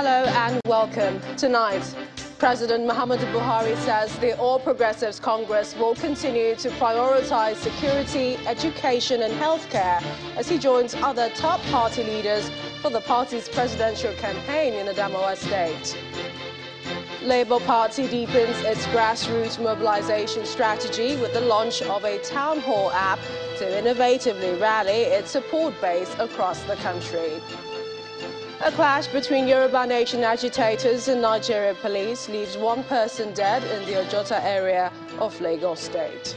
Hello and welcome. Tonight, President Muhammadu Buhari says the All Progressives Congress will continue to prioritize security, education and healthcare as he joins other top party leaders for the party's presidential campaign in Adamawa State. Labour Party deepens its grassroots mobilization strategy with the launch of a town hall app to innovatively rally its support base across the country. A clash between Yoruba Nation agitators and Nigeria police leaves one person dead in the Ojota area of Lagos State.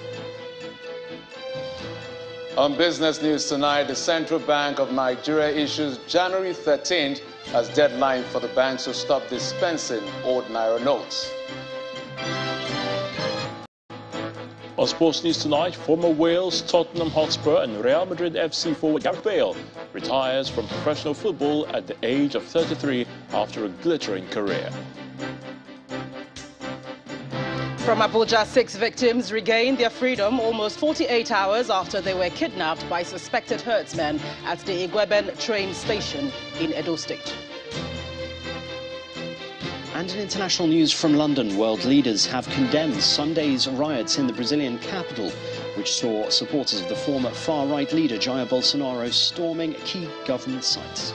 On business news tonight, the Central Bank of Nigeria issues January 13th as deadline for the banks to stop dispensing old naira notes. On sports news tonight, former Wales, Tottenham Hotspur and Real Madrid FC forward Gareth Bale retires from professional football at the age of 33 after a glittering career. From Abuja, 6 victims regained their freedom almost 48 hours after they were kidnapped by suspected herdsmen at the Igweben train station in Edo State. And in international news from London, world leaders have condemned Sunday's riots in the Brazilian capital, which saw supporters of the former far-right leader Jair Bolsonaro storming key government sites.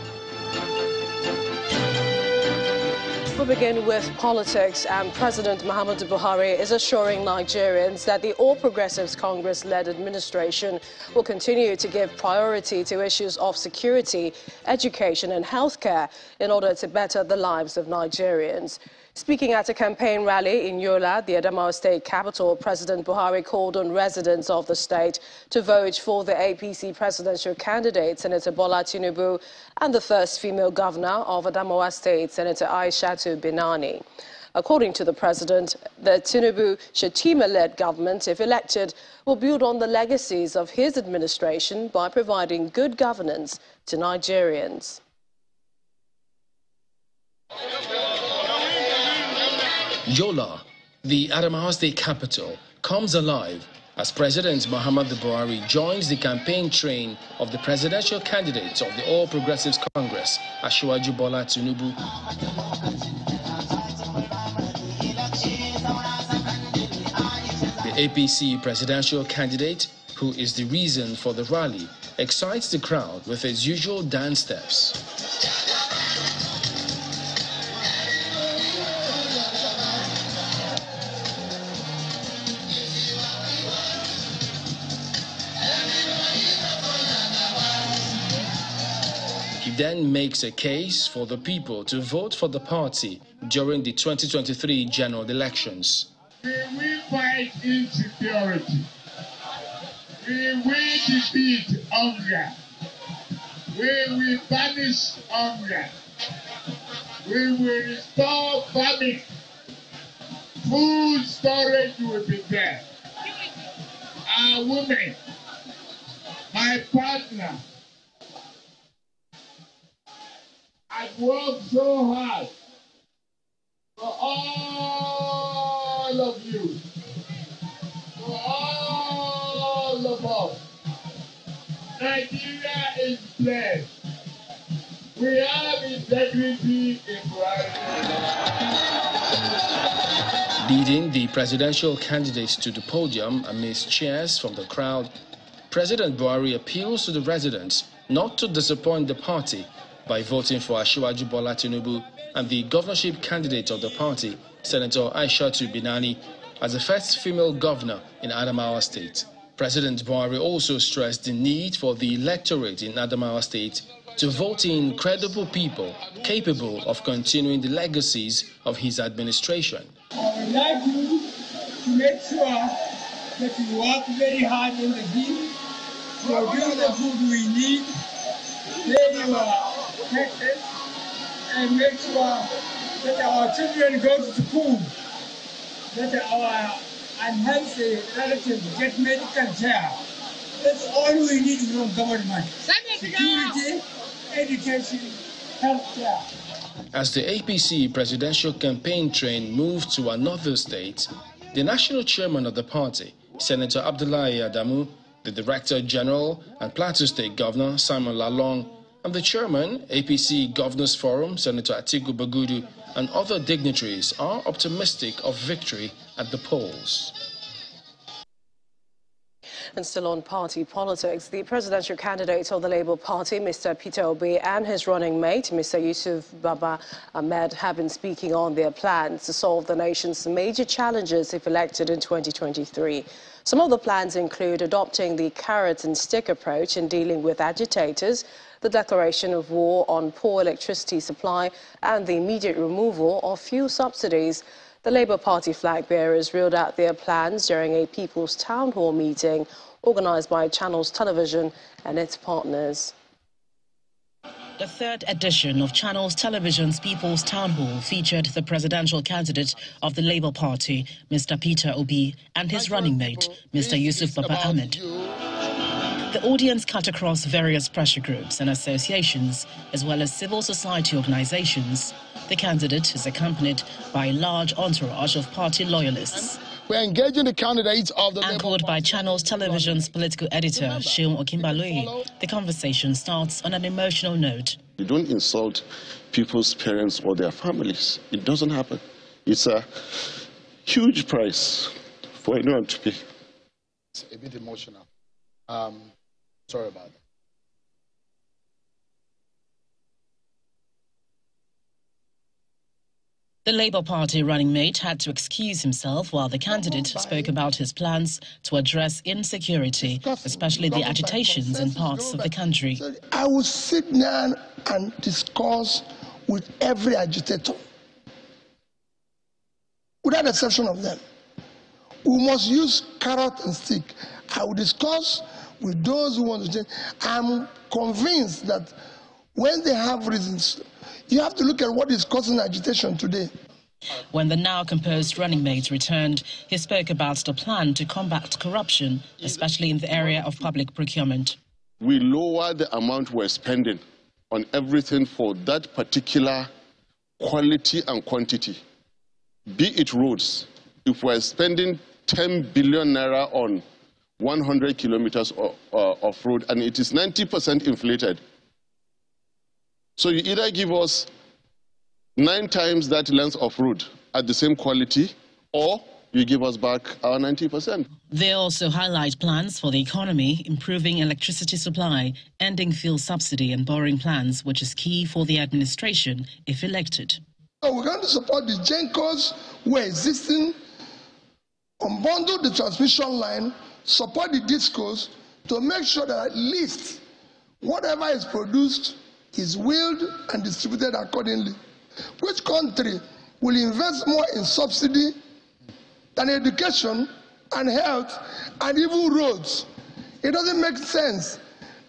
We begin with politics, and President Muhammadu Buhari is assuring Nigerians that the All Progressives Congress-led administration will continue to give priority to issues of security, education and healthcare in order to better the lives of Nigerians. Speaking at a campaign rally in Yola, the Adamawa State capital, President Buhari called on residents of the state to vote for the APC presidential candidate, Senator Bola Tinubu, and the first female governor of Adamawa State, Senator Aishatu Binani. According to the president, the Tinubu-Shetima-led government, if elected, will build on the legacies of his administration by providing good governance to Nigerians. Yola, the Adamawa State capital, comes alive as President Muhammadu Buhari joins the campaign train of the presidential candidate of the All Progressives Congress, Asiwaju Bola Tinubu. The APC presidential candidate, who is the reason for the rally, excites the crowd with his usual dance steps. He then makes a case for the people to vote for the party during the 2023 general elections. We will fight insecurity. We will defeat hunger. We will banish hunger. We will restore famine. Food storage will be there. Our women, my partner, I've worked so hard for all of you, for all of us. Nigeria is blessed. We have integrity in life. Leading the presidential candidates to the podium amidst cheers from the crowd, President Buhari appeals to the residents not to disappoint the party by voting for Asiwaju Bola Tinubu and the governorship candidate of the party, Senator Aishatu Binani, as the first female governor in Adamawa State. President Buhari also stressed the need for the electorate in Adamawa State to vote in credible people capable of continuing the legacies of his administration. I would like you to make sure that you work very hard in the field, produce the food we need, pay your taxes, and make sure that our children go to school, that our unhealthy relatives get medical care. That's all we need from government. Security, education, healthcare. As the APC presidential campaign train moved to another state, the national chairman of the party, Senator Abdullahi Adamu, the Director General and Plateau State Governor Simon Lalong, And the chairman, APC Governors Forum, Senator Atiku Bagudu, and other dignitaries are optimistic of victory at the polls. And still on party politics, the presidential candidate of the Labour Party, Mr. Peter Obi, and his running mate, Mr. Yusuf Baba Ahmed, have been speaking on their plans to solve the nation's major challenges if elected in 2023. Some of the plans include adopting the carrot and stick approach in dealing with agitators, the declaration of war on poor electricity supply, and the immediate removal of fuel subsidies. The Labour Party flag bearers reeled out their plans during a People's Town Hall meeting organised by Channels Television and its partners. The third edition of Channels Television's People's Town Hall featured the presidential candidate of the Labour Party, Mr. Peter Obi, and his running mate, Mr. Yusuf Baba Ahmed. The audience cut across various pressure groups and associations, as well as civil society organizations. The candidate is accompanied by a large entourage of party loyalists. We're engaging the candidates of the Anchored by Channels Television's political editor, Sheung Okinbaloye, the conversation starts on an emotional note. You don't insult people's parents or their families. It doesn't happen. It's a huge price for anyone to pay. It's a bit emotional. Sorry about that. The Labour Party running mate had to excuse himself while the candidate spoke about his plans to address insecurity, especially the agitations in parts of the country. I will sit down and discuss with every agitator, without exception of them. We must use carrot and stick. I will discuss with those who want to change. I'm convinced that when they have reasons, you have to look at what is causing agitation today. When the now composed running mate returned, he spoke about the plan to combat corruption, especially in the area of public procurement. We lower the amount we're spending on everything for that particular quality and quantity. Be it roads. If we're spending 10 billion naira on 100 kilometers of road and it is 90% inflated, so you either give us 9 times that length of road at the same quality, or you give us back our 90%. They also highlight plans for the economy, improving electricity supply, ending fuel subsidy and borrowing plans, which is key for the administration if elected. So we're going to support the GENCOs who are existing, unbundle the transmission line, support the DISCOs to make sure that at least whatever is produced is wheeled and distributed accordingly. Which country will invest more in subsidy than education and health and even roads? It doesn't make sense.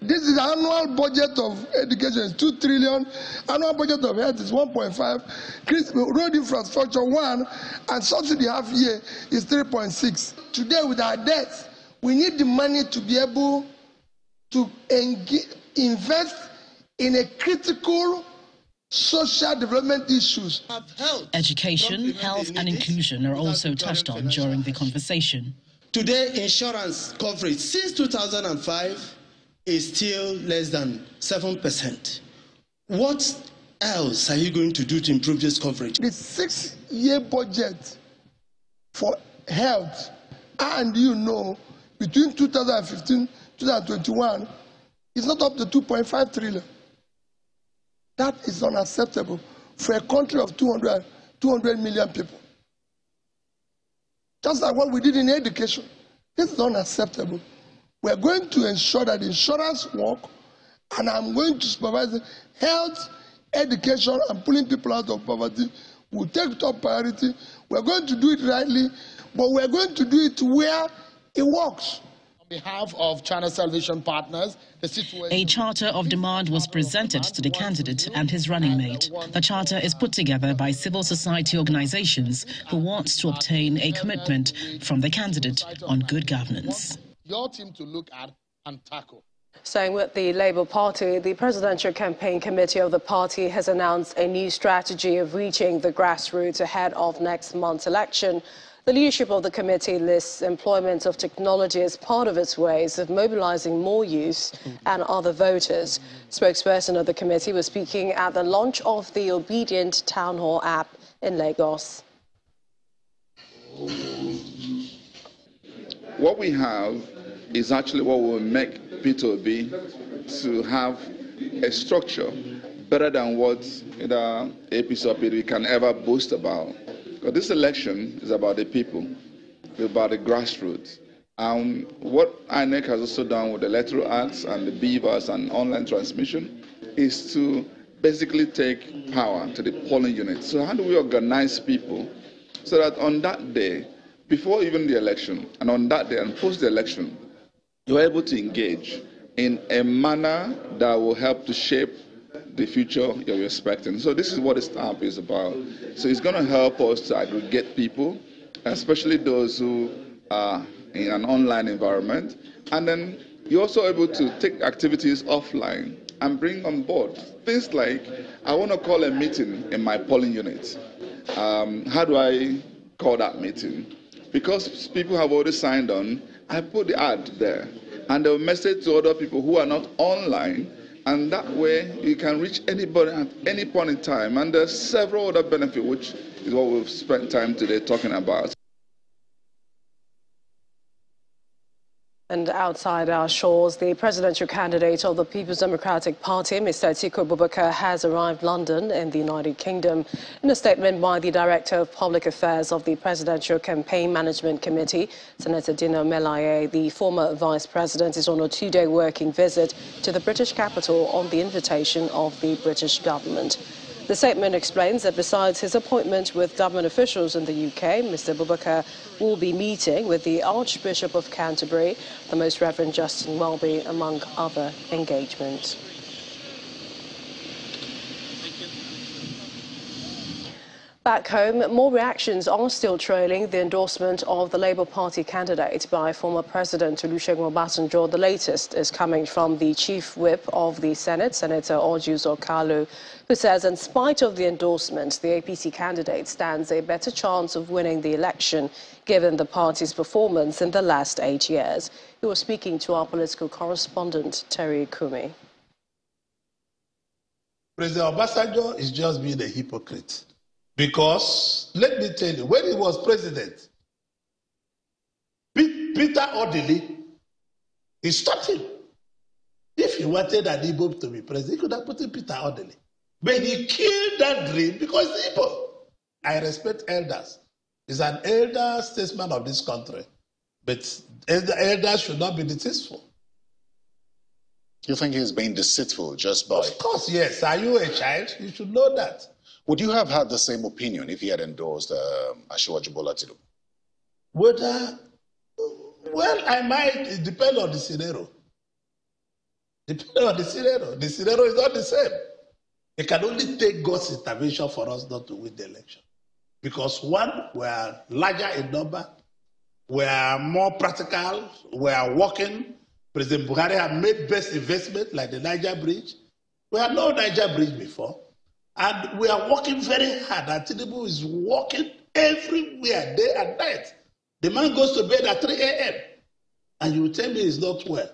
This is the annual budget of education is 2 trillion, annual budget of health is 1.5, road infrastructure 1, and subsidy half year is 3.6. Today with our debts, we need the money to be able to invest in a critical social development issues. Education, health and inclusion are also touched on during the conversation. Today, insurance coverage since 2005 is still less than 7%. What else are you going to do to improve this coverage? The 6-year budget for health, and between 2015 and 2021 is not up to 2.5 trillion. That is unacceptable for a country of 200 million people. Just like what we did in education. This is unacceptable. We are going to ensure that insurance work, and I'm going to supervise health, education, and pulling people out of poverty. We'll take top priority. We're going to do it rightly, but we're going to do it where it works. On behalf of Channel Television partners, the situation... A charter of demand was presented to the candidate and his running mate. The charter is put together by civil society organizations who want to obtain a commitment from the candidate on good governance. Your team to look at and tackle. Staying with the Labour Party, the Presidential Campaign Committee of the party has announced a new strategy of reaching the grassroots ahead of next month's election. The leadership of the committee lists employment of technology as part of its ways of mobilizing more youth and other voters. Spokesperson of the committee was speaking at the launch of the Obedient Town Hall app in Lagos. What we have is actually what will make P2B to have a structure better than what the APC or PDP can ever boast about. Because this election is about the people, it's about the grassroots. What INEC has also done with the electoral acts and the beavers and online transmission is to basically take power to the polling units. So how do we organize people so that on that day, before even the election, and on that day and post the election, you're able to engage in a manner that will help to shape the future you're expecting. So this is what this app is about. So it's going to help us to aggregate people, especially those who are in an online environment. And then you're also able to take activities offline and bring on board things like, I want to call a meeting in my polling unit. How do I call that meeting? Because people have already signed on, I put the ad there. And they'll message to other people who are not online. And that way, you can reach anybody at any point in time. And there's several other benefits, which is what we've spent time today talking about. And outside our shores, the presidential candidate of the People's Democratic Party, Mr. Atiku Abubakar, has arrived London in the United Kingdom. In a statement by the Director of Public Affairs of the Presidential Campaign Management Committee, Senator Dino Melaye, the former Vice President is on a two-day working visit to the British capital on the invitation of the British government. The statement explains that besides his appointment with government officials in the UK, Mr. Abubakar will be meeting with the Archbishop of Canterbury, the Most Reverend Justin Welby, among other engagements. Back home, more reactions are still trailing the endorsement of the Labour Party candidate by former President Olusegun Obasanjo. The latest is coming from the Chief Whip of the Senate, Senator Orjiu's Okalu, who says in spite of the endorsement, the APC candidate stands a better chance of winning the election, given the party's performance in the last 8 years. He was speaking to our political correspondent, Terry Kumi. President Obasanjo is just being a hypocrite. Because, let me tell you, when he was president, Peter Odili, he stopped him. If he wanted an Igbo to be president, he could have put in Peter Odili. But he killed that dream because Igbo. I respect elders. He's an elder statesman of this country. But the elders should not be deceitful. You think he's being deceitful just by... Of course, yes. Are you a child? You should know that. Would you have had the same opinion if he had endorsed Asiwaju Bola Tinubu? Well, I might. It depends on the scenario. Depending on the scenario. The scenario is not the same. It can only take God's intervention for us not to win the election. Because one, we are larger in number, we are more practical, we are working. President Buhari has made best investment like the Niger Bridge. We had no Niger Bridge before. And we are working very hard. And Tinubu is working everywhere, day and night. The man goes to bed at 3 a.m. And you tell me he's not well.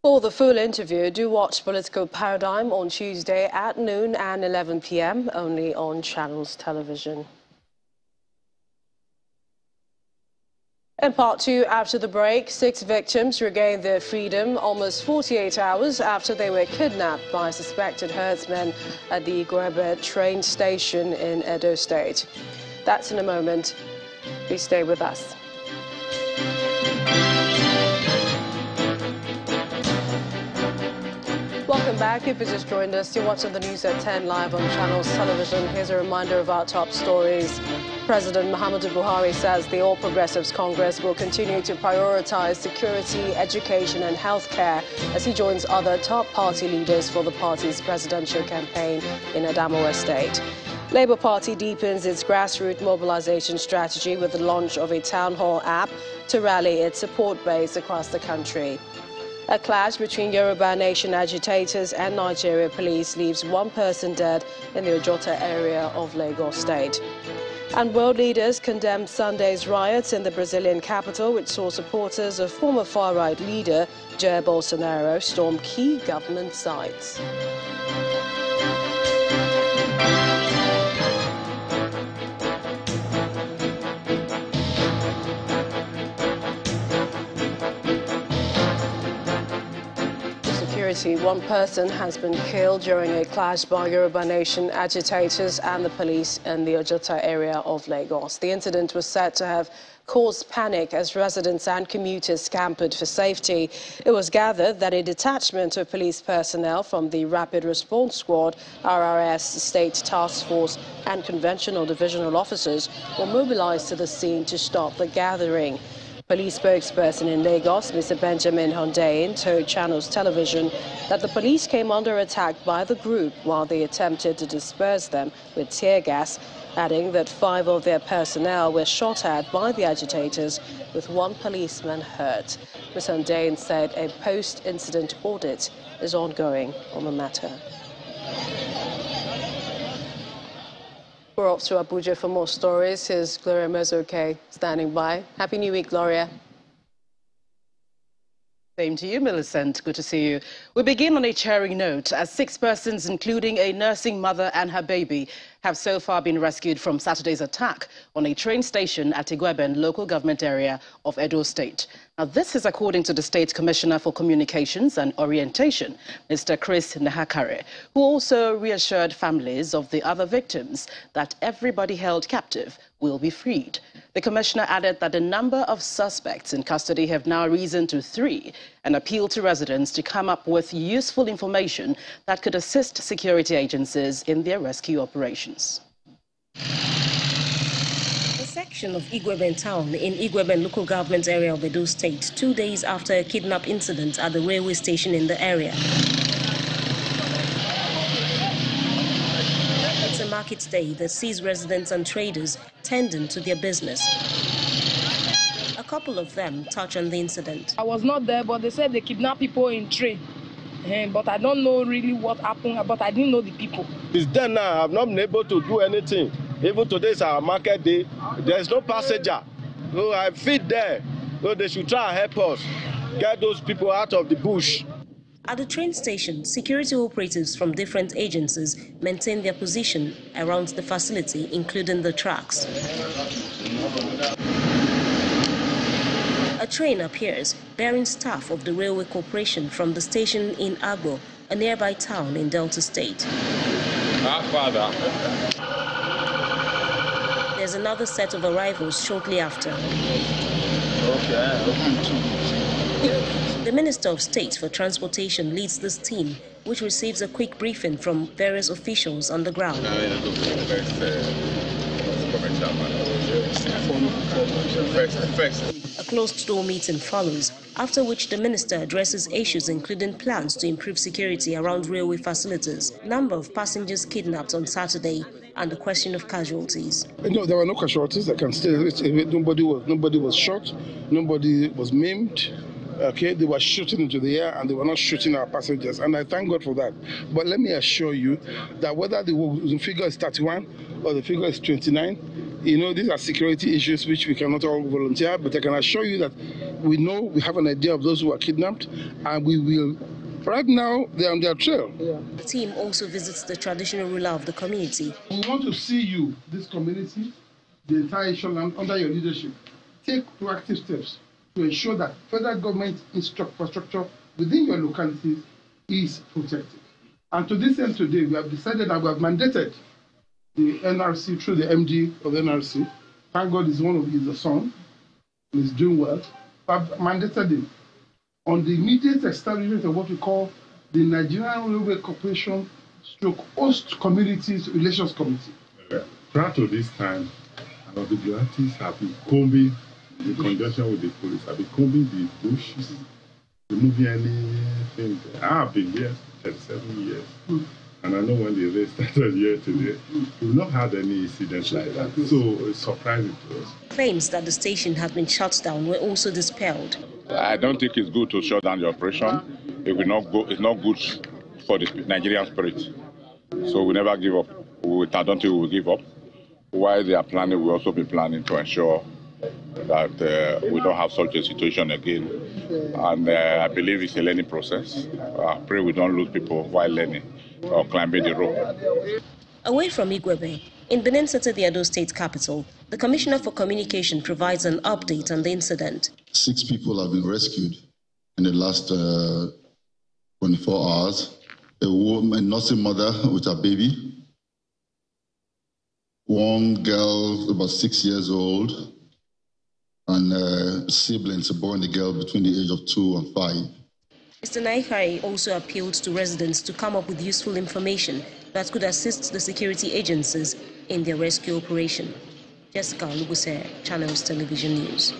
For the full interview, do watch Political Paradigm on Tuesday at noon and 11 p.m. only on Channels Television. In part two, after the break, 6 victims regained their freedom almost 48 hours after they were kidnapped by suspected herdsmen at the Igwebe train station in Edo State. That's in a moment. Please stay with us. Welcome back. If you just joined us, you're watching the news at 10 live on Channels Television. Here's a reminder of our top stories. President Muhammadu Buhari says the All Progressives Congress will continue to prioritize security, education and healthcare as he joins other top party leaders for the party's presidential campaign in Adamawa State. Labour Party deepens its grassroots mobilization strategy with the launch of a town hall app to rally its support base across the country. A clash between Yoruba Nation agitators and Nigeria police leaves one person dead in the Ojota area of Lagos State. And world leaders condemned Sunday's riots in the Brazilian capital, which saw supporters of former far-right leader Jair Bolsonaro storm key government sites. One person has been killed during a clash by Yoruba Nation agitators and the police in the Ojota area of Lagos. The incident was said to have caused panic as residents and commuters scampered for safety. It was gathered that a detachment of police personnel from the Rapid Response Squad, RRS, State Task Force and conventional divisional officers were mobilized to the scene to stop the gathering. Police spokesperson in Lagos, Mr. Benjamin Hundeyin, told Channels Television that the police came under attack by the group while they attempted to disperse them with tear gas, adding that 5 of their personnel were shot at by the agitators, with 1 policeman hurt. Mr. Hundeyin said a post-incident audit is ongoing on the matter. We're off to Abuja for more stories. Here's Gloria Mezoke standing by. Happy New Week, Gloria. Same to you, Millicent. Good to see you. We begin on a cheering note, as 6 persons, including a nursing mother and her baby, have so far been rescued from Saturday's attack on a train station at Igweben local government area of Edo State. Now, this is according to the State Commissioner for Communications and Orientation, Mr. Chris Nahakare, who also reassured families of the other victims that everybody held captive will be freed. The Commissioner added that the number of suspects in custody have now risen to 3 and appealed to residents to come up with useful information that could assist security agencies in their rescue operations. A section of Igweben town in Igweben local government area of Edo State 2 days after a kidnap incident at the railway station in the area. It's a market day that sees residents and traders tending to their business. A couple of them touch on the incident. I was not there, but they said they kidnapped people in train. But I don't know really what happened, but I didn't know the people. It's then now, I've not been able to do anything. Even today is our market day. There's no passenger. So I feed there. So they should try and help us get those people out of the bush. At the train station, security operatives from different agencies maintain their position around the facility, including the tracks. A train appears bearing staff of the Railway Corporation from the station in Agbo, a nearby town in Delta State. There's another set of arrivals shortly after. The Minister of State for Transportation leads this team, which receives a quick briefing from various officials on the ground. A closed-door meeting follows, after which the minister addresses issues including plans to improve security around railway facilities, number of passengers kidnapped on Saturday, and the question of casualties. No, there were no casualties. I can say nobody was shot, nobody was maimed. Okay, they were shooting into the air and they were not shooting our passengers, and I thank God for that. But let me assure you that whether the figure is 31 or the figure is 29, you know, these are security issues which we cannot all volunteer, but I can assure you that we know, we have an idea of those who are kidnapped, and we will, right now, they're on their trail. Yeah. The team also visits the traditional ruler of the community. We want to see you, this community, the entire Isholand, under your leadership, take proactive steps to ensure that federal government infrastructure within your localities is protected. And to this end today, we have decided that we have mandated the NRC through the MD of the NRC. Thank God he's the son, and he's doing well. We have mandated him on the immediate establishment of what we call the Nigerian Railway Corporation Host Communities Relations Committee. Prior to this time, our vigilantes have been combing, in conjunction with the police, have been combing the bushes, removing anything. I have been here 37 years. And I know when the race started here today, we've not had any incidents like that. So it's surprising to us. Claims that the station had been shut down were also dispelled. I don't think it's good to shut down the operation. It will not go. It's not good for the Nigerian spirit. So we never give up. I don't think we will give up. While they are planning, we'll also be planning to ensure that we don't have such a situation again. And I believe it's a learning process. I pray we don't lose people while learning or climbing the rope. Away from Igwebe, in Benin City, the Edo State capital, the Commissioner for Communication provides an update on the incident. 6 people have been rescued in the last 24 hours. A nursing mother with a baby, one girl about 6 years old, and siblings born the girl between the age of 2 and 5. Mr. Naikai also appealed to residents to come up with useful information that could assist the security agencies in their rescue operation. Jessica Lubuse, Channels Television News.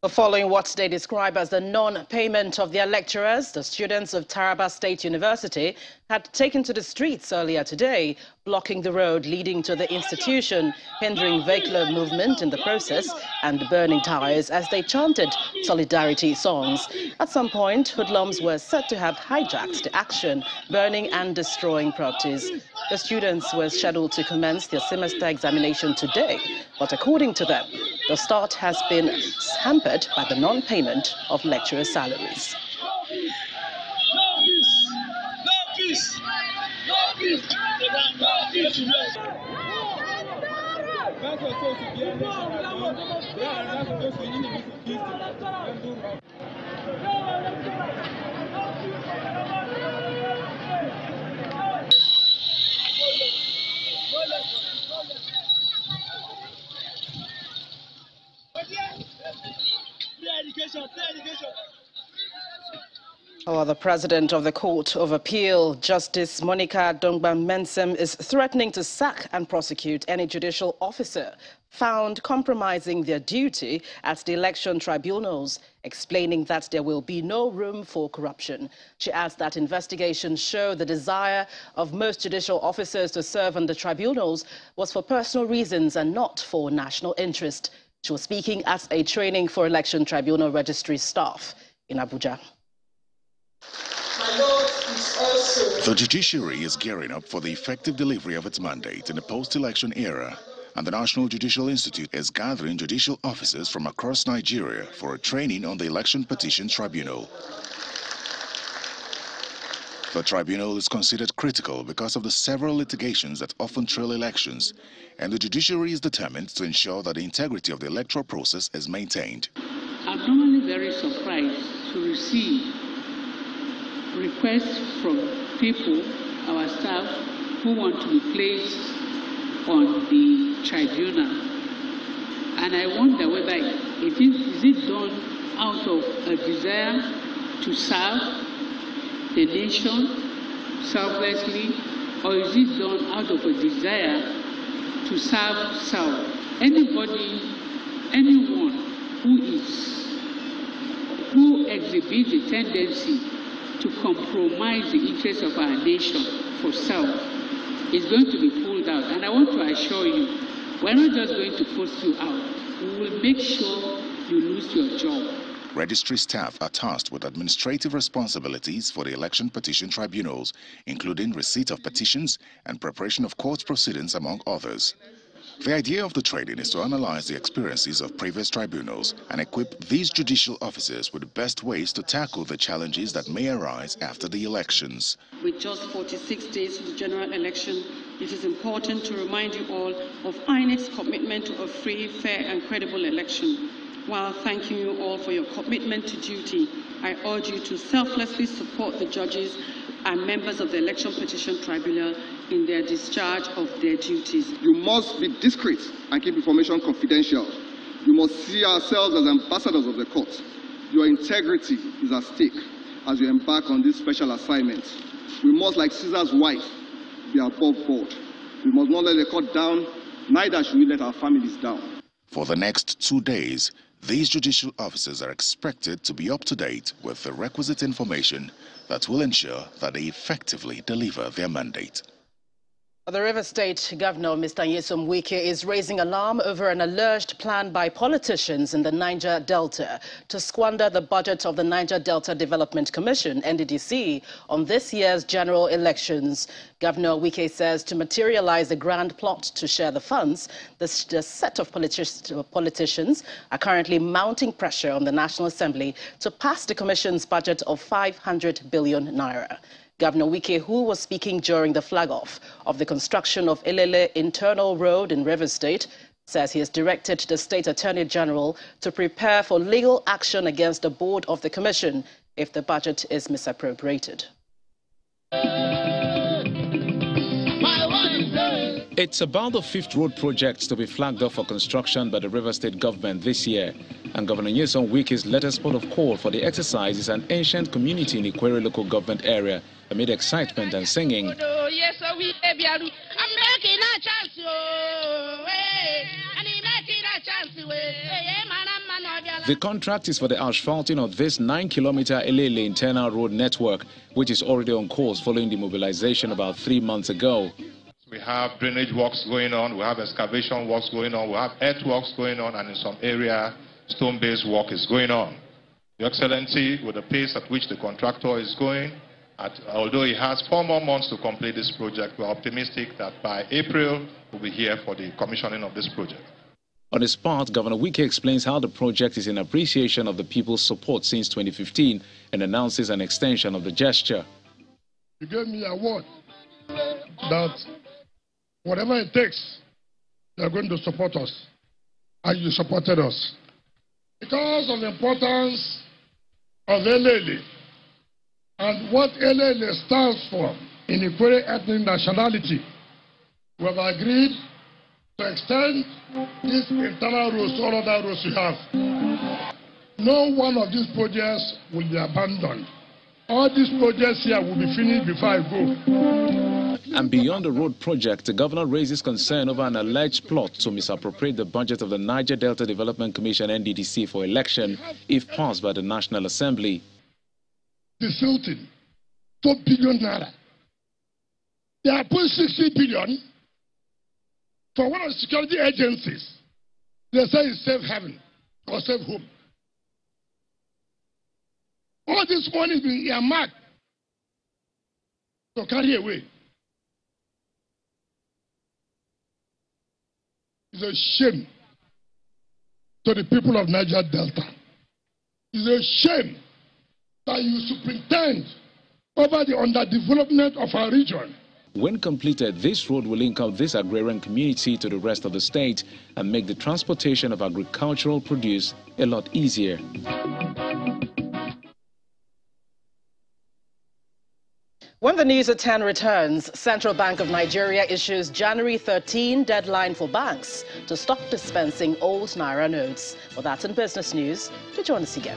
Following what they describe as the non-payment of their lecturers, the students of Taraba State University had taken to the streets earlier today, blocking the road leading to the institution, hindering vehicular movement in the process and burning tires as they chanted solidarity songs. At some point, hoodlums were said to have hijacked the action, burning and destroying properties. The students were scheduled to commence their semester examination today, but according to them, the start has been hampered by the non-payment of lecturer salaries. The President of the Court of Appeal, Justice Monica Dongban-Mensem, is threatening to sack and prosecute any judicial officer found compromising their duty at the election tribunals, explaining that there will be no room for corruption. She adds that investigations show the desire of most judicial officers to serve on the tribunals was for personal reasons and not for national interest. She was speaking at a training for election tribunal registry staff in Abuja. The judiciary is gearing up for the effective delivery of its mandate in the post-election era, and the National Judicial Institute is gathering judicial officers from across Nigeria for a training on the Election Petition Tribunal. The tribunal is considered critical because of the several litigations that often trail elections, and the judiciary is determined to ensure that the integrity of the electoral process is maintained. I'm normally very surprised to receive requests from people, our staff, who want to be placed on the tribunal. And I wonder whether is it done out of a desire to serve the nation selflessly, or is it done out of a desire to serve self? Anyone who exhibits a tendency to compromise the interests of our nation for self is going to be pulled out. And I want to assure you, we're not just going to post you out. We will make sure you lose your job. Registry staff are tasked with administrative responsibilities for the election petition tribunals, including receipt of petitions and preparation of court proceedings, among others. The idea of the training is to analyze the experiences of previous tribunals and equip these judicial officers with the best ways to tackle the challenges that may arise after the elections. With just 46 days to the general election, it is important to remind you all of INEC's commitment to a free, fair and credible election. While thanking you all for your commitment to duty, I urge you to selflessly support the judges and members of the Election Petition Tribunal in their discharge of their duties. You must be discreet and keep information confidential. You must see ourselves as ambassadors of the court. Your integrity is at stake as you embark on this special assignment. We must, like Caesar's wife, be above board. We must not let the court down, neither should we let our families down. For the next 2 days, these judicial officers are expected to be up to date with the requisite information that will ensure that they effectively deliver their mandate. The River State Governor, Mr. Nyesom Wike, is raising alarm over an alleged plan by politicians in the Niger Delta to squander the budget of the Niger Delta Development Commission, NDDC, on this year's general elections. Governor Wike says to materialize the grand plot to share the funds, the set of politicians are currently mounting pressure on the National Assembly to pass the Commission's budget of 500 billion naira. Governor Wike, who was speaking during the flag-off of the construction of Elele Internal Road in Rivers State, says he has directed the State Attorney General to prepare for legal action against the board of the Commission if the budget is misappropriated. It's about the 5th road project to be flagged off for construction by the Rivers State government this year. And Governor Nyesom Wike's latest port of call for the exercise is an ancient community in Ikwere local government area amid excitement and singing. The contract is for the asphalting of this 9-kilometer Elele internal road network, which is already on course following the mobilization about 3 months ago. We have drainage works going on, we have excavation works going on, we have earthworks going on, and in some area, stone-based work is going on. Your Excellency, with the pace at which the contractor is going, although he has 4 more months to complete this project, we are optimistic that by April, we'll be here for the commissioning of this project. On his part, Governor Wike explains how the project is in appreciation of the people's support since 2015 and announces an extension of the gesture. You gave me a word that whatever it takes, they are going to support us, as you supported us. Because of the importance of Elele and what Elele stands for in Ikwere ethnic nationality, we have agreed to extend these internal roads to all other roads we have. No one of these projects will be abandoned. All these projects here will be finished before I go. And beyond the road project, the governor raises concern over an alleged plot to misappropriate the budget of the Niger Delta Development Commission, NDDC, for election if passed by the National Assembly. The Sultan, 4 billion naira. They are putting 60 billion for one of the security agencies. They say it's safe haven or safe home. All this money is being earmarked to carry away. It's a shame to the people of Niger Delta. It's a shame that you superintend over the underdevelopment of our region. When completed, this road will link up this agrarian community to the rest of the state and make the transportation of agricultural produce a lot easier. When the news at 10 returns, Central Bank of Nigeria issues January 13 deadline for banks to stop dispensing old Naira notes. Well, that's in business news. Do join us again.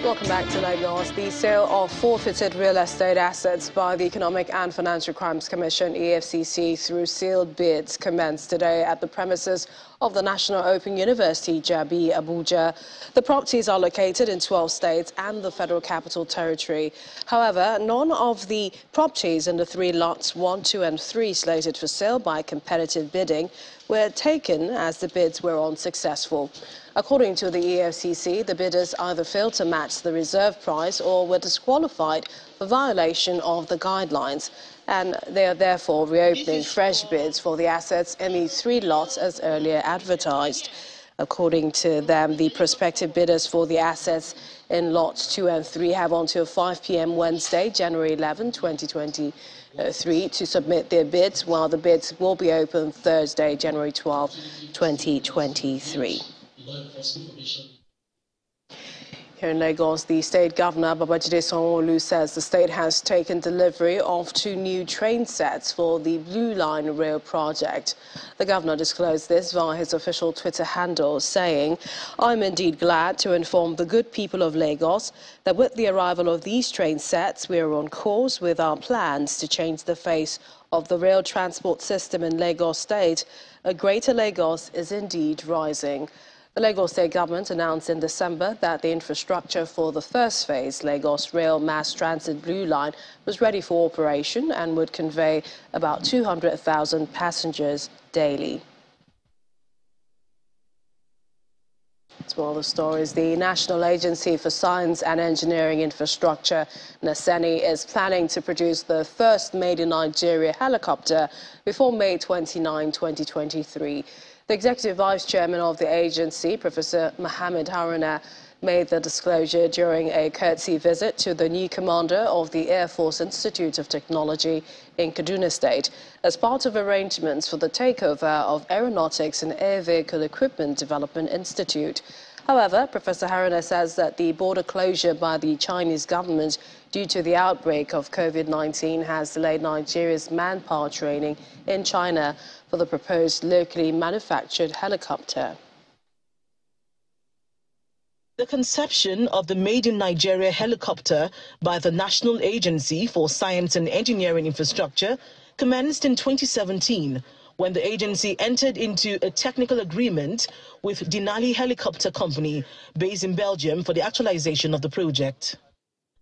Welcome back to Lagos. The sale of forfeited real estate assets by the Economic and Financial Crimes Commission, EFCC, through sealed bids commenced today at the premises of the National Open University, Jabi, Abuja. The properties are located in 12 states and the Federal Capital Territory. However, none of the properties in the 3 lots 1, 2 and 3 slated for sale by competitive bidding were taken as the bids were unsuccessful. According to the EFCC, the bidders either failed to match the reserve price or were disqualified for violation of the guidelines, and they are therefore reopening fresh bids for the assets in the 3 lots as earlier advertised. According to them, the prospective bidders for the assets in lots 2 and 3 have until 5 p.m. Wednesday, January 11, 2023, to submit their bids, while the bids will be open Thursday, January 12, 2023. Here in Lagos, the state governor, Babajide Sanwo-Olu, says the state has taken delivery of 2 new train sets for the Blue Line rail project. The governor disclosed this via his official Twitter handle, saying, "I'm indeed glad to inform the good people of Lagos that with the arrival of these train sets, we are on course with our plans to change the face of the rail transport system in Lagos State. A greater Lagos is indeed rising." The Lagos State government announced in December that the infrastructure for the first phase, Lagos Rail Mass Transit Blue Line, was ready for operation and would convey about 200,000 passengers daily. To all the stories, the National Agency for Science and Engineering Infrastructure, NASENI, is planning to produce the first made-in-Nigeria helicopter before May 29, 2023. The Executive Vice Chairman of the agency, Professor Mohammed Haruna, made the disclosure during a courtesy visit to the new commander of the Air Force Institute of Technology in Kaduna State as part of arrangements for the takeover of Aeronautics and Air Vehicle Equipment Development Institute. However, Professor Haruna says that the border closure by the Chinese government due to the outbreak of COVID-19 has delayed Nigeria's manpower training in China for the proposed locally manufactured helicopter. The conception of the Made in Nigeria helicopter by the National Agency for Science and Engineering Infrastructure commenced in 2017 when the agency entered into a technical agreement with Denali Helicopter Company based in Belgium for the actualization of the project.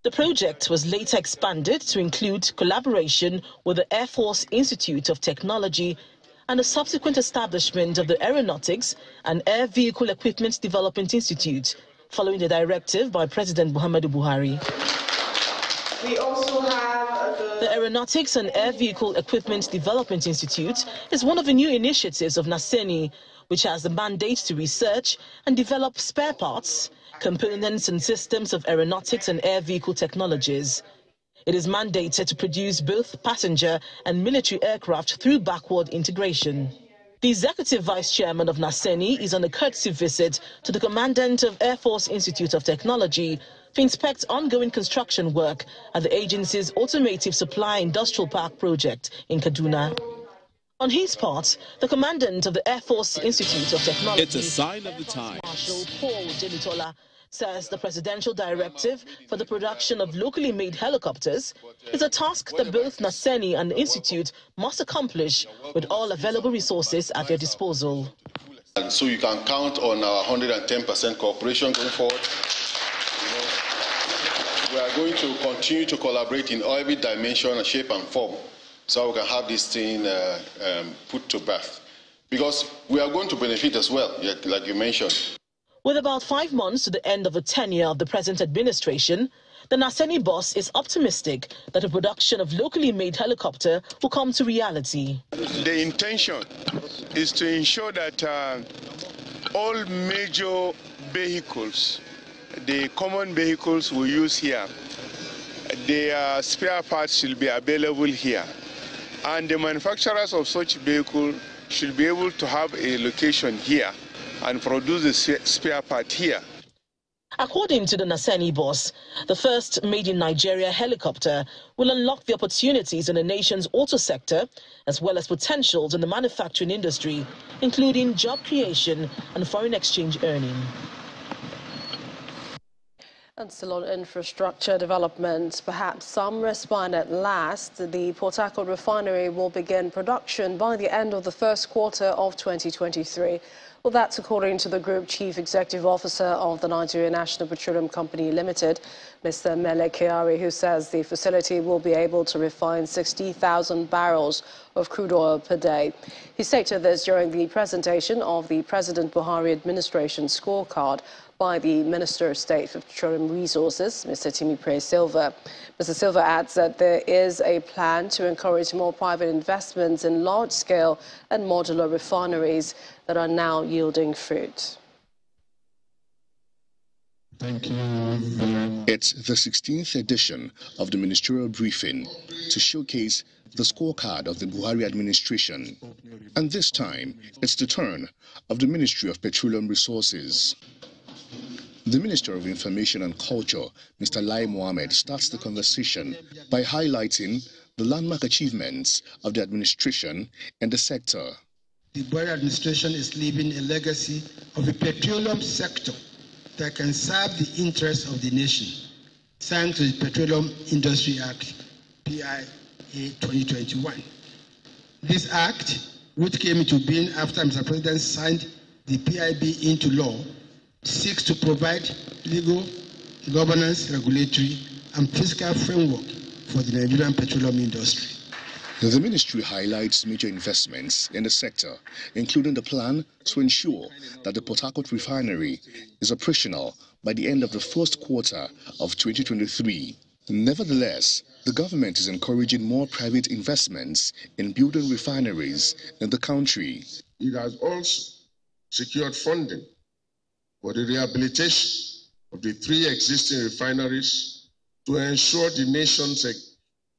The project was later expanded to include collaboration with the Air Force Institute of Technology and the subsequent establishment of the Aeronautics and Air Vehicle Equipment Development Institute, following the directive by President Muhammadu Buhari. We also have the Aeronautics and Air Vehicle Equipment Development Institute is one of the new initiatives of NASENI, which has the mandate to research and develop spare parts, components and systems of aeronautics and air vehicle technologies. It is mandated to produce both passenger and military aircraft through backward integration. The Executive Vice Chairman of NASENI is on a courtesy visit to the Commandant of Air Force Institute of Technology to inspect ongoing construction work at the agency's Automotive Supply Industrial Park project in Kaduna. On his part, the Commandant of the Air Force Institute of Technology, it's a sign of the time. Marshal Paul Demitola, says the presidential directive for the production of locally made helicopters is a task that both NASENI and the Institute must accomplish with all available resources at their disposal. And so you can count on our 110% cooperation going forward. We are going to continue to collaborate in every dimension, shape and form so we can have this thing put to birth. Because we are going to benefit as well, like you mentioned. With about 5 months to the end of the tenure of the present administration, the NASENI boss is optimistic that the production of locally made helicopter will come to reality. The intention is to ensure that all major vehicles, the common vehicles we use here, their spare parts should be available here. And the manufacturers of such vehicles should be able to have a location here and produce the spare part here. According to the NASENI boss, the first Made in Nigeria helicopter will unlock the opportunities in the nation's auto sector, as well as potentials in the manufacturing industry, including job creation and foreign exchange earning. And still on infrastructure development, perhaps some respite at last. The Port Harcourt refinery will begin production by the end of the first quarter of 2023. Well, that's according to the Group Chief Executive Officer of the Nigeria National Petroleum Company Limited, Mr. Mele Kyari, who says the facility will be able to refine 60,000 barrels of crude oil per day. He stated this during the presentation of the President Buhari administration scorecard by the Minister of State for Petroleum Resources, Mr. Timipre Silva. Mr. Silva adds that there is a plan to encourage more private investments in large-scale and modular refineries that are now yielding fruit. Thank you. It's the 16th edition of the ministerial briefing to showcase the scorecard of the Buhari administration. And this time, it's the turn of the Ministry of Petroleum Resources. The Minister of Information and Culture, Mr. Lai Mohammed, starts the conversation by highlighting the landmark achievements of the administration and the sector. The Buhari administration is leaving a legacy of a petroleum sector that can serve the interests of the nation, signed to the Petroleum Industry Act, PIA 2021. This act, which came into being after Mr. President signed the PIB into law seeks to provide legal, governance, regulatory, and fiscal framework for the Nigerian petroleum industry. The ministry highlights major investments in the sector, including the plan to ensure that the Port Harcourt refinery is operational by the end of the first quarter of 2023. Nevertheless, the government is encouraging more private investments in building refineries in the country. It has also secured funding for the rehabilitation of the 3 existing refineries to ensure the nation's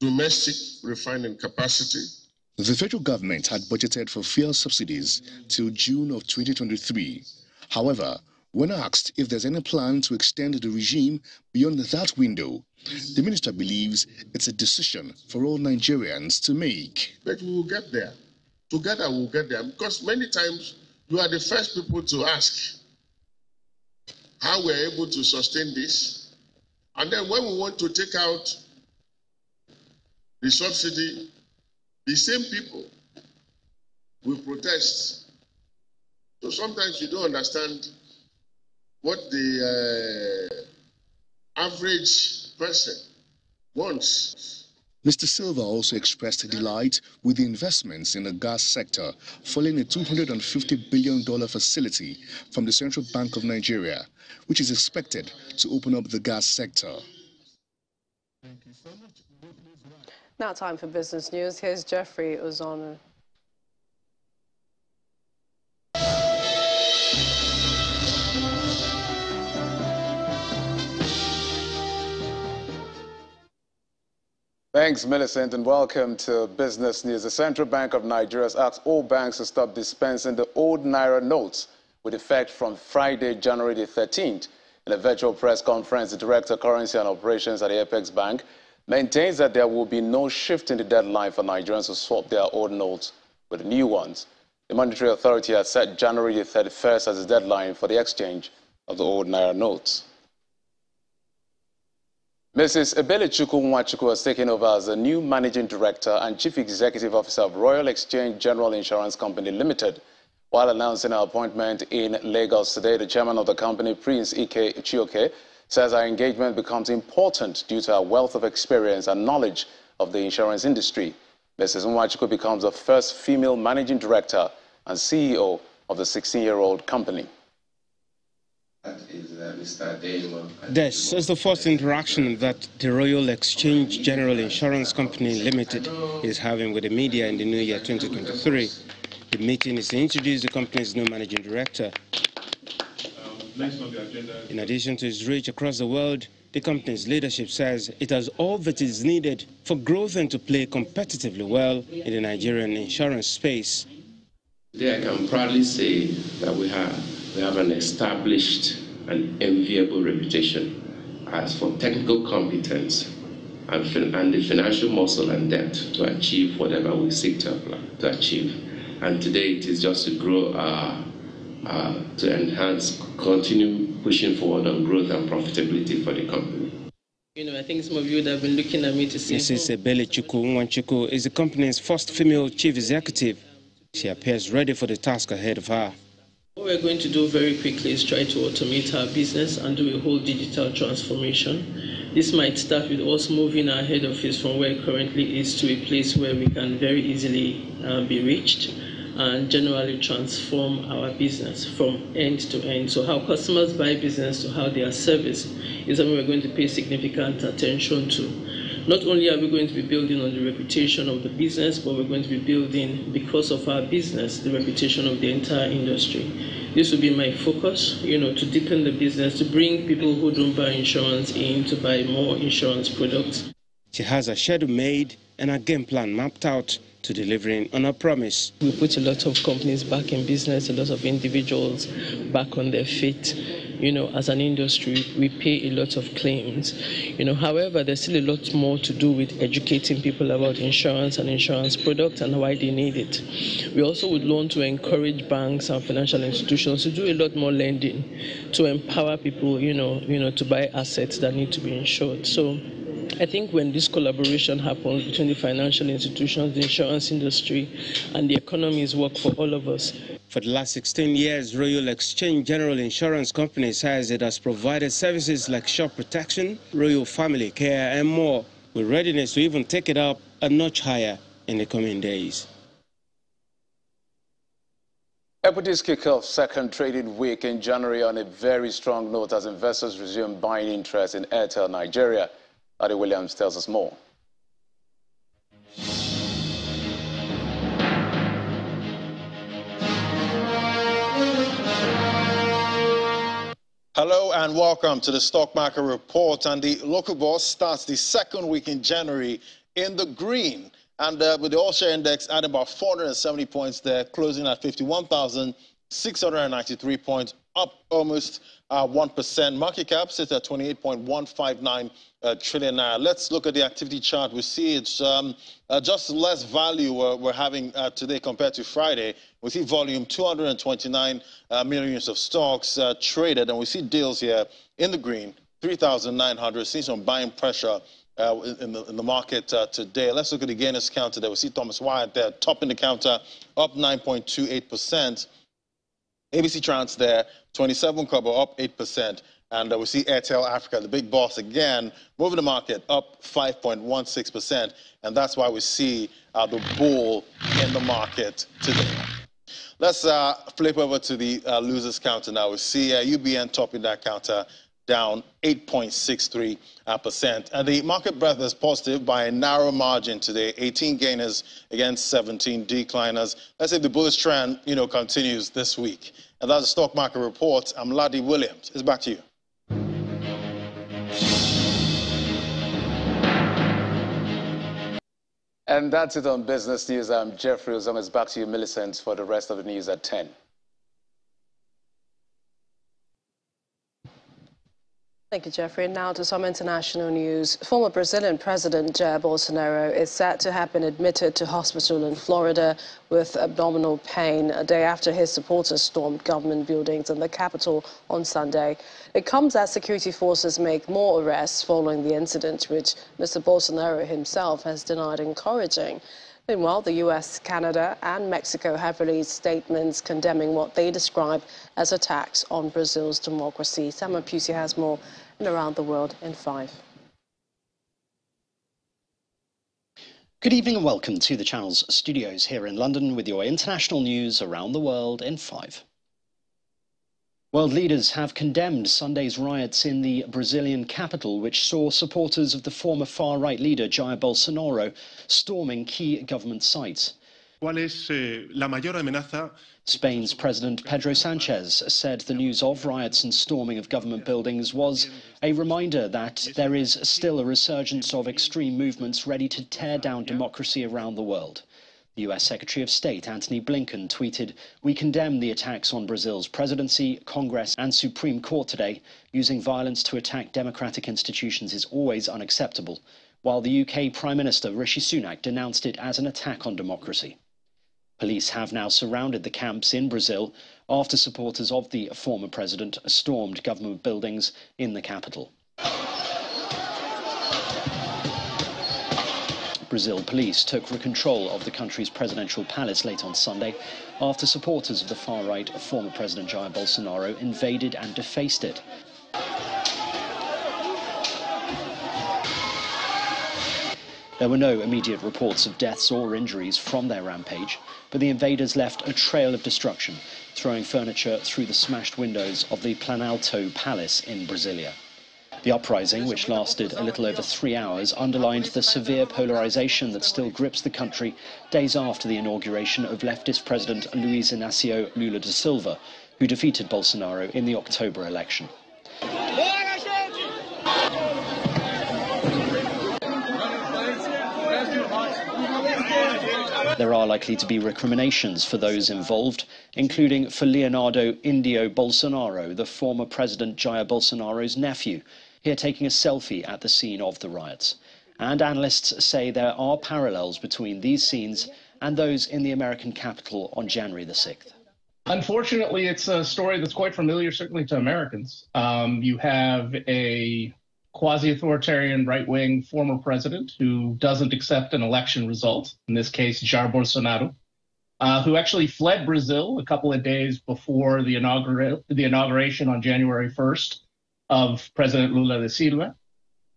domestic refining capacity. The federal government had budgeted for fuel subsidies till June of 2023. However, when asked if there's any plan to extend the regime beyond that window, the minister believes it's a decision for all Nigerians to make. But we will get there. Together we will get there, because many times you are the first people to ask how we're able to sustain this. And then when we want to take out the subsidy, the same people will protest. So sometimes you don't understand what the average person wants. Mr. Silva also expressed delight with the investments in the gas sector following a $250 billion facility from the Central Bank of Nigeria, which is expected to open up the gas sector. Thank you so much. Now time for business news. Here's Jeffrey Ozono. Thanks, Millicent, and welcome to Business News. The Central Bank of Nigeria has asked all banks to stop dispensing the old Naira notes with effect from Friday, January the 13th. In a virtual press conference, the Director of Currency and Operations at the Apex Bank maintains that there will be no shift in the deadline for Nigerians to swap their old notes with the new ones. The Monetary Authority has set January the 31st as the deadline for the exchange of the old Naira notes. Mrs. Ebelechukwu Nwachukwu has taken over as the new Managing Director and Chief Executive Officer of Royal Exchange General Insurance Company Limited. While announcing her appointment in Lagos today, the chairman of the company, Prince Ike Chioke, says her engagement becomes important due to her wealth of experience and knowledge of the insurance industry. Mrs. Nwachukwu becomes the first female managing director and CEO of the 16-year-old company. This is the first interaction that the Royal Exchange General Insurance Company Limited is having with the media in the new year 2023. The meeting is to introduce the company's new managing director. In addition to its reach across the world, the company's leadership says it has all that is needed for growth and to play competitively well in the Nigerian insurance space. Today I can proudly say that we have an established and enviable reputation as for technical competence and the financial muscle and depth to achieve whatever we seek to achieve. And today it is just to grow to enhance, continue pushing forward on growth and profitability for the company. You know, I think some of you would have been looking at me to see. Mrs. Ebelechukwu Nwachukwu is the company's first female chief executive. She appears ready for the task ahead of her. What we're going to do very quickly is try to automate our business and do a whole digital transformation. This might start with us moving our head office from where it currently is to a place where we can very easily be reached and generally transform our business from end to end. So how customers buy business to how they are serviced is something we're going to pay significant attention to. Not only are we going to be building on the reputation of the business, but we're going to be building, because of our business, the reputation of the entire industry. This will be my focus, you know, to deepen the business, to bring people who don't buy insurance in to buy more insurance products. She has a schedule made and a game plan mapped out to delivering on her promise. We put a lot of companies back in business, a lot of individuals back on their feet. You know, as an industry, we pay a lot of claims. You know, however, there's still a lot more to do with educating people about insurance and insurance products and why they need it. We also would want to encourage banks and financial institutions to do a lot more lending to empower people, you know, to buy assets that need to be insured. So I think when this collaboration happens between the financial institutions, the insurance industry, and the economies work for all of us. For the last 16 years, Royal Exchange General Insurance Company says it has provided services like shop protection, royal family care, and more, with readiness to even take it up a notch higher in the coming days. Equities kick off second trading week in January on a very strong note as investors resume buying interest in Airtel Nigeria. Adi Williams tells us more. Hello and welcome to the Stock Market Report. And the local bourse starts the second week in January in the green. And with the all-share index at about 470 points there, closing at 51,693 points, up almost 1%. Market cap sits at 28.159 trillion naira. Let's look at the activity chart. We see it's just less value we're having today compared to Friday. We see volume 229 million units of stocks traded, and we see deals here in the green, 3,900. See some buying pressure in the market today. Let's look at the gainers counter there. We see Thomas Wyatt there topping the counter, up 9.28%. ABC Trans there, 27 Kobo, up 8%. And we see Airtel Africa, the big boss again, moving the market up 5.16%. And that's why we see the bull in the market today. Let's flip over to the losers counter now. We see UBN topping that counter, down 8.63%. And the market breadth is positive by a narrow margin today, 18 gainers against 17 decliners. Let's say the bullish trend, continues this week. And that's the Stock Market Report. I'm Ladi Williams. It's back to you. And that's it on Business News. I'm Jeffrey Ozong. It's back to you, Millicent, for the rest of the news at 10. Thank you, Jeffrey. And now to some international news. Former Brazilian President Jair Bolsonaro is said to have been admitted to hospital in Florida with abdominal pain a day after his supporters stormed government buildings in the capital on Sunday. It comes as security forces make more arrests following the incident, which Mr. Bolsonaro himself has denied encouraging. Meanwhile, the U.S., Canada and Mexico have released statements condemning what they describe as attacks on Brazil's democracy. Samuel Pusey has more in Around the World in 5. Good evening and welcome to the channel's studios here in London with your international news around the world in 5. World leaders have condemned Sunday's riots in the Brazilian capital, which saw supporters of the former far-right leader Jair Bolsonaro storming key government sites. Spain's President Pedro Sanchez said the news of riots and storming of government buildings was a reminder that there is still a resurgence of extreme movements ready to tear down democracy around the world. The U.S. Secretary of State Antony Blinken tweeted, "We condemn the attacks on Brazil's presidency, Congress and Supreme Court today. Using violence to attack democratic institutions is always unacceptable," while the UK Prime Minister Rishi Sunak denounced it as an attack on democracy. Police have now surrounded the camps in Brazil after supporters of the former president stormed government buildings in the capital. Brazil police took control of the country's presidential palace late on Sunday after supporters of the far-right former President Jair Bolsonaro invaded and defaced it. There were no immediate reports of deaths or injuries from their rampage, but the invaders left a trail of destruction, throwing furniture through the smashed windows of the Planalto Palace in Brasilia. The uprising, which lasted a little over 3 hours, underlined the severe polarization that still grips the country days after the inauguration of leftist President Luiz Inácio Lula da Silva, who defeated Bolsonaro in the October election. There are likely to be recriminations for those involved, including for Leonardo Indio Bolsonaro, the former President Jair Bolsonaro's nephew, here taking a selfie at the scene of the riots. And analysts say there are parallels between these scenes and those in the American Capitol on January the 6th. Unfortunately, it's a story that's quite familiar, certainly to Americans. You have a quasi-authoritarian right-wing former president who doesn't accept an election result, in this case, Jair Bolsonaro, who actually fled Brazil a couple of days before the inauguration on January 1st of President Lula da Silva.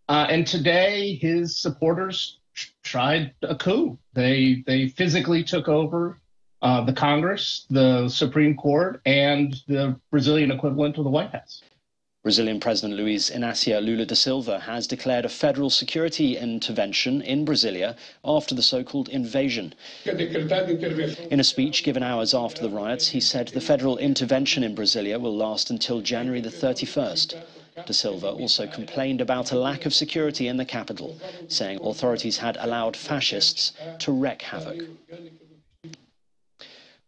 And today, his supporters tried a coup. They physically took over the Congress, the Supreme Court, and the Brazilian equivalent of the White House. Brazilian President Luiz Inácio Lula da Silva has declared a federal security intervention in Brasilia after the so-called invasion. In a speech given hours after the riots, he said the federal intervention in Brasilia will last until January the 31st. Da Silva also complained about a lack of security in the capital, saying authorities had allowed fascists to wreak havoc.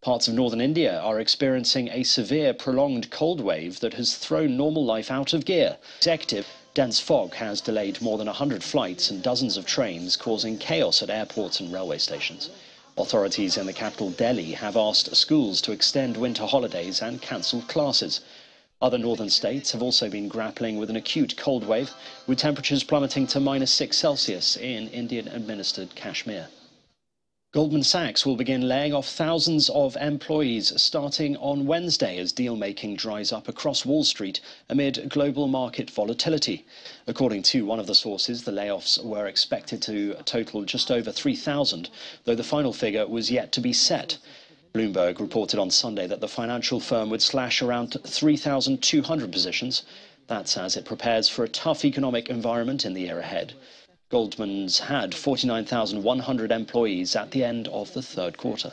Parts of northern India are experiencing a severe, prolonged cold wave that has thrown normal life out of gear. Executive dense fog has delayed more than 100 flights and dozens of trains, causing chaos at airports and railway stations. Authorities in the capital, Delhi, have asked schools to extend winter holidays and cancel classes. Other northern states have also been grappling with an acute cold wave, with temperatures plummeting to -6 C in Indian-administered Kashmir. Goldman Sachs will begin laying off thousands of employees starting on Wednesday as deal-making dries up across Wall Street amid global market volatility. According to one of the sources, the layoffs were expected to total just over 3,000, though the final figure was yet to be set. Bloomberg reported on Sunday that the financial firm would slash around 3,200 positions. That's as it prepares for a tough economic environment in the year ahead. Goldman's had 49,100 employees at the end of the third quarter.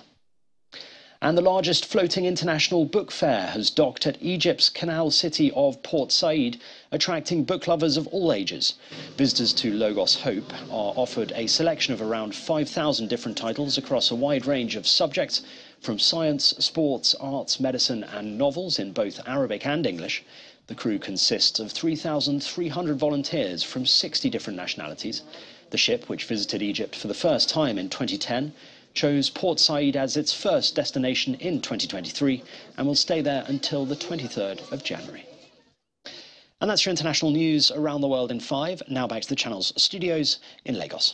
And the largest floating international book fair has docked at Egypt's canal city of Port Said, attracting book lovers of all ages. Visitors to Logos Hope are offered a selection of around 5,000 different titles across a wide range of subjects, from science, sports, arts, medicine and novels in both Arabic and English. The crew consists of 3,300 volunteers from 60 different nationalities. The ship, which visited Egypt for the first time in 2010, chose Port Said as its first destination in 2023 and will stay there until the 23rd of January. And that's your international news around the world in 5. Now back to the Channel's studios in Lagos.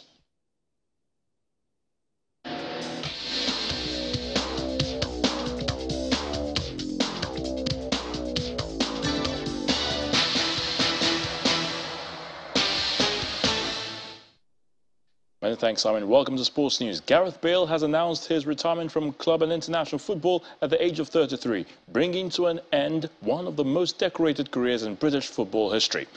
Many thanks, Simon. Welcome to Sports News. Gareth Bale has announced his retirement from club and international football at the age of 33, bringing to an end one of the most decorated careers in British football history.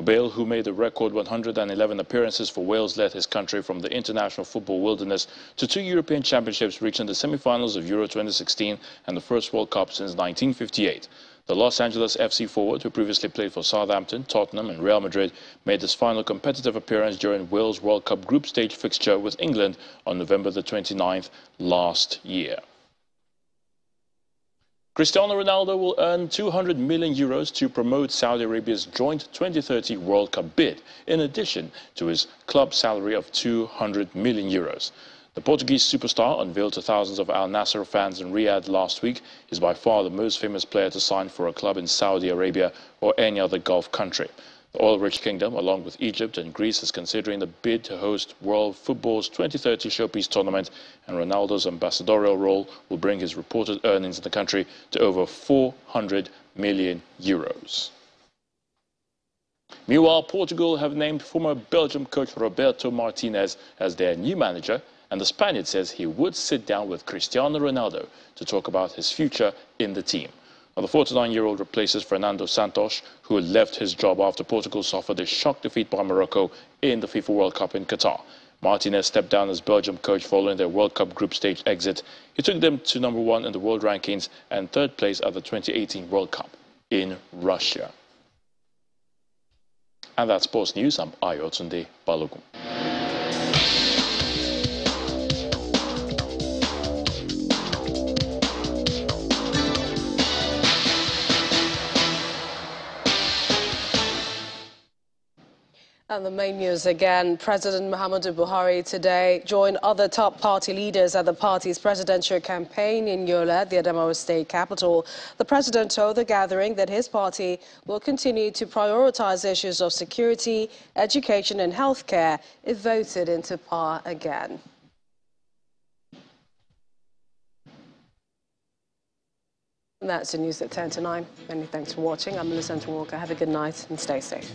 Bale, who made a record 111 appearances for Wales, led his country from the international football wilderness to 2 European Championships, reaching the semi-finals of Euro 2016 and the first World Cup since 1958. The Los Angeles FC forward, who previously played for Southampton, Tottenham and Real Madrid, made his final competitive appearance during Wales World Cup group stage fixture with England on November the 29th last year. Cristiano Ronaldo will earn €200 million to promote Saudi Arabia's joint 2030 World Cup bid, in addition to his club salary of €200 million. The Portuguese superstar, unveiled to thousands of Al Nassr fans in Riyadh last week, is by far the most famous player to sign for a club in Saudi Arabia or any other Gulf country. The oil-rich kingdom, along with Egypt and Greece, is considering the bid to host World Football's 2030 Showpiece tournament, and Ronaldo's ambassadorial role will bring his reported earnings in the country to over €400 million. Meanwhile, Portugal have named former Belgium coach Roberto Martinez as their new manager, and the Spaniard says he would sit down with Cristiano Ronaldo to talk about his future in the team. Now, the 49-year-old replaces Fernando Santos, who had left his job after Portugal suffered a shock defeat by Morocco in the FIFA World Cup in Qatar. Martinez stepped down as Belgium coach following their World Cup group stage exit. He took them to #1 in the world rankings and 3rd place at the 2018 World Cup in Russia. And that's Sports News. I'm Ayotunde Balogun. And the main news again, President Muhammadu Buhari today joined other top party leaders at the party's presidential campaign in Yola, the Adamawa state capital. The president told the gathering that his party will continue to prioritize issues of security, education and healthcare if voted into power again. And that's the news at 10 to 9. Many thanks for watching. I'm Millicent Walker. Have a good night and stay safe.